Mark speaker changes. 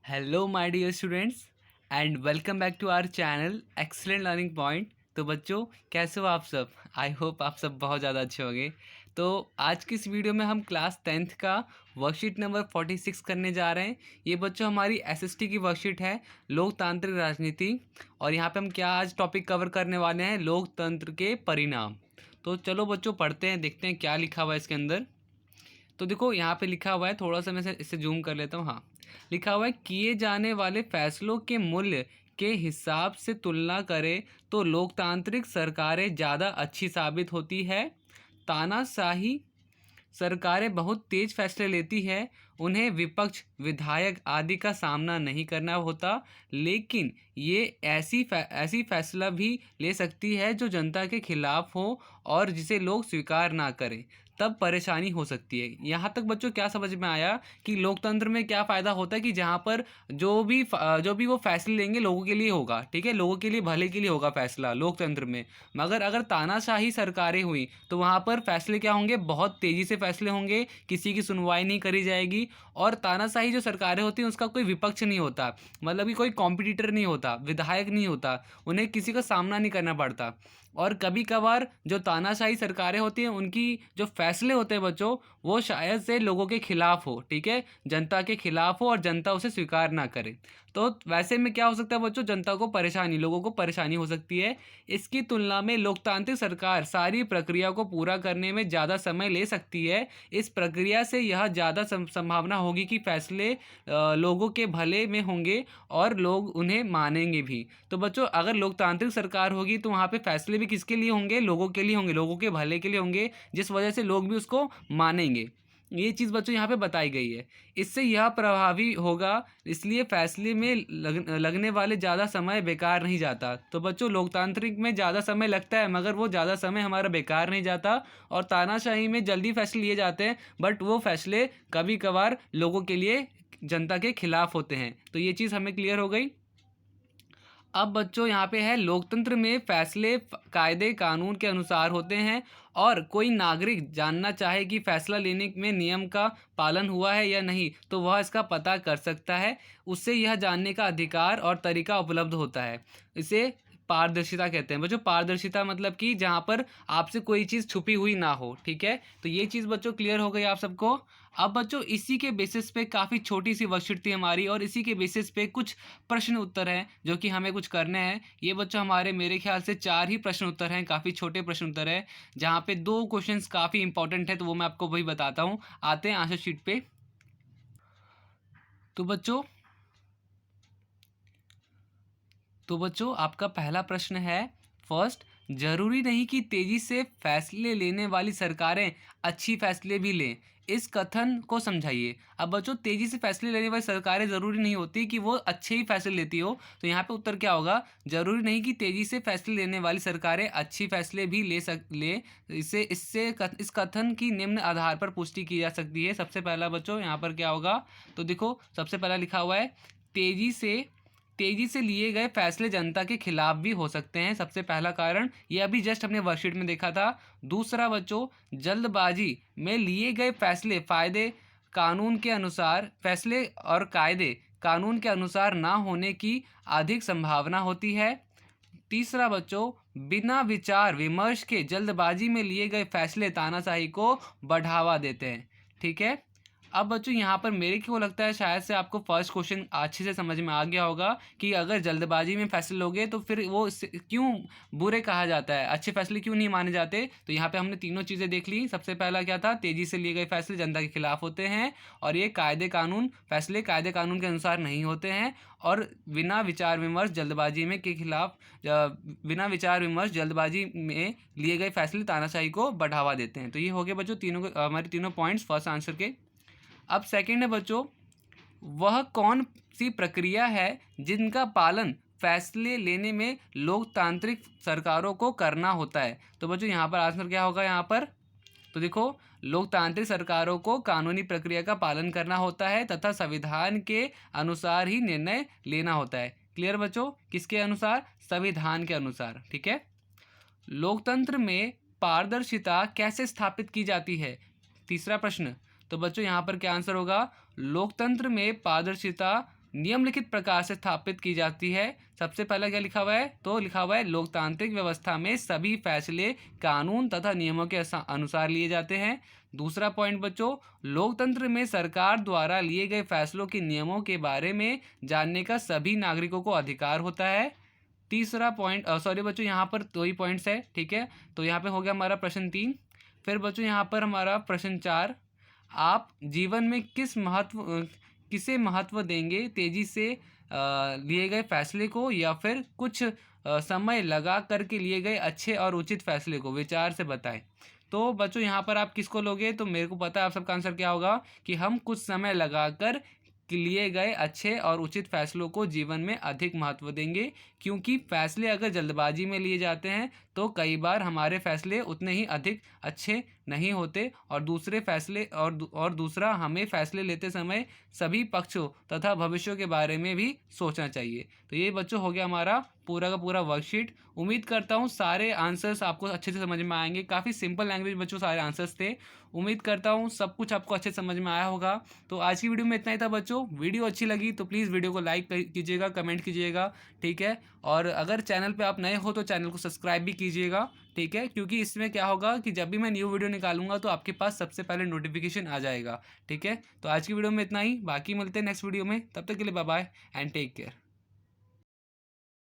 Speaker 1: Hello my dear students and welcome back to our channel excellent learning point. तो बच्चों, कैसे हो आप सब? आई होप आप सब बहुत ज़्यादा अच्छे होंगे। तो आज की इस वीडियो में हम क्लास 10th का वर्कशीट नंबर 46 करने जा रहे हैं। ये बच्चों हमारी एसएसटी की वर्कशीट है, लोकतांत्रिक राजनीति। और यहाँ पे हम क्या आज टॉपिक कवर करने वाले हैं? लोकतंत्र के परिणाम। तो चलो बच्चों पढ़ते हैं, देखते हैं क्या लिखा हुआ है इसके अंदर। तो देखो यहाँ पे लिखा हुआ है, थोड़ा सा मैं इसे जूम कर लेता हूँ। हाँ, लिखा हुआ है किए जाने वाले फैसलों के मूल्य के हिसाब से तुलना करें तो लोकतांत्रिक सरकारें ज़्यादा अच्छी साबित होती है। तानाशाही सरकारें बहुत तेज फैसले लेती है, उन्हें विपक्ष, विधायक आदि का सामना नहीं करना होता, लेकिन ये ऐसी फैसला भी ले सकती है जो जनता के खिलाफ हो और जिसे लोग स्वीकार ना करें, तब परेशानी हो सकती है। यहाँ तक बच्चों क्या समझ में आया कि लोकतंत्र में क्या फ़ायदा होता है कि जहाँ पर जो भी वो फैसले लेंगे लोगों के लिए होगा, ठीक है, लोगों के लिए भले के लिए होगा फैसला लोकतंत्र में। मगर अगर तानाशाही सरकारें हुई तो वहाँ पर फैसले क्या होंगे? बहुत तेज़ी से फैसले होंगे, किसी की सुनवाई नहीं करी जाएगी। और तानाशाही जो सरकारें होती हैं उसका कोई विपक्ष नहीं होता, मतलब कि कोई कॉम्पिटिटर नहीं होता, विधायक नहीं होता, उन्हें किसी का सामना नहीं करना पड़ता। और कभी कभार जो तानाशाही सरकारें होती हैं उनकी जो फैसले होते हैं बच्चों, वो शायद से लोगों के खिलाफ हो, ठीक है, जनता के खिलाफ हो और जनता उसे स्वीकार ना करे। तो वैसे में क्या हो सकता है बच्चों? जनता को परेशानी, लोगों को परेशानी हो सकती है। इसकी तुलना में लोकतांत्रिक सरकार सारी प्रक्रिया को पूरा करने में ज़्यादा समय ले सकती है। इस प्रक्रिया से यह ज़्यादा संभावना होगी कि फैसले लोगों के भले में होंगे और लोग उन्हें मानेंगे भी। तो बच्चों, अगर लोकतांत्रिक सरकार होगी तो वहाँ पे फैसले भी किसके लिए होंगे? लोगों के लिए होंगे, लोगों के भले के लिए होंगे, जिस वजह से लोग भी उसको मानेंगे। ये चीज़ बच्चों यहाँ पे बताई गई है। इससे यह प्रभावी होगा, इसलिए फैसले में लगने वाले ज़्यादा समय बेकार नहीं जाता। तो बच्चों, लोकतांत्रिक में ज़्यादा समय लगता है मगर वो ज़्यादा समय हमारा बेकार नहीं जाता। और तानाशाही में जल्दी फैसले लिए जाते हैं, बट वो फैसले कभी कभार लोगों के लिए, जनता के खिलाफ होते हैं। तो ये चीज़ हमें क्लियर हो गई। अब बच्चों यहाँ पे है, लोकतंत्र में फैसले कायदे कानून के अनुसार होते हैं और कोई नागरिक जानना चाहे कि फैसला लेने में नियम का पालन हुआ है या नहीं तो वह इसका पता कर सकता है। उससे यह जानने का अधिकार और तरीका उपलब्ध होता है। इसे पारदर्शिता कहते हैं बच्चों। पारदर्शिता मतलब कि जहाँ पर आपसे कोई चीज़ छुपी हुई ना हो, ठीक है। तो ये चीज़ बच्चों क्लियर हो गई आप सबको। अब बच्चों, इसी के बेसिस पे काफ़ी छोटी सी वर्कशीट थी हमारी और इसी के बेसिस पे कुछ प्रश्न उत्तर हैं जो कि हमें कुछ करने हैं। ये बच्चों हमारे मेरे ख्याल से 4 ही प्रश्न उत्तर हैं, काफ़ी छोटे प्रश्न उत्तर हैं, जहाँ पे 2 क्वेश्चंस काफ़ी इंपॉर्टेंट है, तो वो मैं आपको वही बताता हूँ। आते हैं आंसर शीट पे। तो बच्चों आपका पहला प्रश्न है, फर्स्ट, जरूरी नहीं कि तेजी से फैसले लेने वाली सरकारें अच्छी फैसले भी लें, इस कथन को समझाइए। अब बच्चों, तेजी से फैसले लेने वाली सरकारें ज़रूरी नहीं होती कि वो अच्छे ही फैसले लेती हो। तो यहाँ पे उत्तर क्या होगा? जरूरी नहीं कि तेजी से फैसले लेने वाली सरकारें अच्छी फैसले भी ले। इस कथन की निम्न आधार पर पुष्टि की जा सकती है। सबसे पहला बच्चों यहाँ पर क्या होगा? तो देखो, सबसे पहला लिखा हुआ है, तेजी से लिए गए फैसले जनता के खिलाफ भी हो सकते हैं। सबसे पहला कारण ये अभी जस्ट हमने वर्कशीट में देखा था। दूसरा बच्चों, जल्दबाजी में लिए गए फैसले और कायदे कानून के अनुसार ना होने की अधिक संभावना होती है। तीसरा बच्चों, बिना विचार विमर्श के जल्दबाजी में लिए गए फैसले तानाशाही को बढ़ावा देते हैं, ठीक है। अब बच्चों यहाँ पर मेरे को लगता है शायद से आपको फर्स्ट क्वेश्चन अच्छे से समझ में आ गया होगा कि अगर जल्दबाजी में फैसले लोगे तो फिर वो क्यों बुरे कहा जाता है, अच्छे फैसले क्यों नहीं माने जाते। तो यहाँ पे हमने तीनों चीज़ें देख ली। सबसे पहला क्या था? तेज़ी से लिए गए फैसले जनता के खिलाफ होते हैं, और ये फैसले कायदे कानून के अनुसार नहीं होते हैं, और बिना विचार विमर्श जल्दबाजी में लिए गए फैसले तानाशाही को बढ़ावा देते हैं। तो ये हो गए बच्चों हमारे तीनों पॉइंट्स फर्स्ट आंसर के। अब सेकंड है बच्चों, वह कौन सी प्रक्रिया है जिनका पालन फैसले लेने में लोकतांत्रिक सरकारों को करना होता है। तो बच्चों यहाँ पर आंसर क्या होगा यहाँ पर? तो देखो, लोकतांत्रिक सरकारों को कानूनी प्रक्रिया का पालन करना होता है तथा संविधान के अनुसार ही निर्णय लेना होता है। क्लियर बच्चों? किसके अनुसार? संविधान के अनुसार, ठीक है। लोकतंत्र में पारदर्शिता कैसे स्थापित की जाती है? तीसरा प्रश्न। तो बच्चों यहाँ पर क्या आंसर होगा? लोकतंत्र में पारदर्शिता निम्नलिखित प्रकार से स्थापित की जाती है। सबसे पहला क्या लिखा हुआ है, तो लिखा हुआ है लोकतांत्रिक व्यवस्था में सभी फैसले कानून तथा नियमों के अनुसार लिए जाते हैं। दूसरा पॉइंट बच्चों, लोकतंत्र में सरकार द्वारा लिए गए फैसलों के नियमों के बारे में जानने का सभी नागरिकों को अधिकार होता है। तीसरा पॉइंट, सॉरी बच्चों यहाँ पर 2 ही पॉइंट्स है, ठीक है। तो यहाँ पे हो गया हमारा प्रश्न 3। फिर बच्चों यहाँ पर हमारा प्रश्न 4, आप जीवन में किसे महत्व देंगे, तेजी से लिए गए फैसले को या फिर कुछ समय लगा करके लिए गए अच्छे और उचित फैसले को, विचार से बताएं। तो बच्चों यहाँ पर आप किसको लोगे, तो मेरे को पता है आप सबका आंसर क्या होगा कि हम कुछ समय लगाकर लिए गए अच्छे और उचित फैसलों को जीवन में अधिक महत्व देंगे, क्योंकि फैसले अगर जल्दबाजी में लिए जाते हैं तो कई बार हमारे फैसले उतने ही अधिक अच्छे नहीं होते। और दूसरे फैसले और दूसरा, हमें फैसले लेते समय सभी पक्षों तथा भविष्यों के बारे में भी सोचना चाहिए। तो ये बच्चों हो गया हमारा पूरा का पूरा वर्कशीट। उम्मीद करता हूँ सारे आंसर्स आपको अच्छे से समझ में आएंगे। काफ़ी सिंपल लैंग्वेज बच्चों सारे आंसर्स थे। उम्मीद करता हूँ सब कुछ आपको अच्छे से समझ में आया होगा। तो आज की वीडियो में इतना ही था बच्चों। वीडियो अच्छी लगी तो प्लीज़ वीडियो को लाइक कीजिएगा, कमेंट कीजिएगा, ठीक है। और अगर चैनल पे आप नए हो तो चैनल को सब्सक्राइब भी कीजिएगा, ठीक है, क्योंकि इसमें क्या होगा कि जब भी मैं न्यू वीडियो निकालूंगा तो आपके पास सबसे पहले नोटिफिकेशन आ जाएगा, ठीक है। तो आज की वीडियो में इतना ही, बाकी मिलते हैं नेक्स्ट वीडियो में। तब तक के लिए bye bye and take care.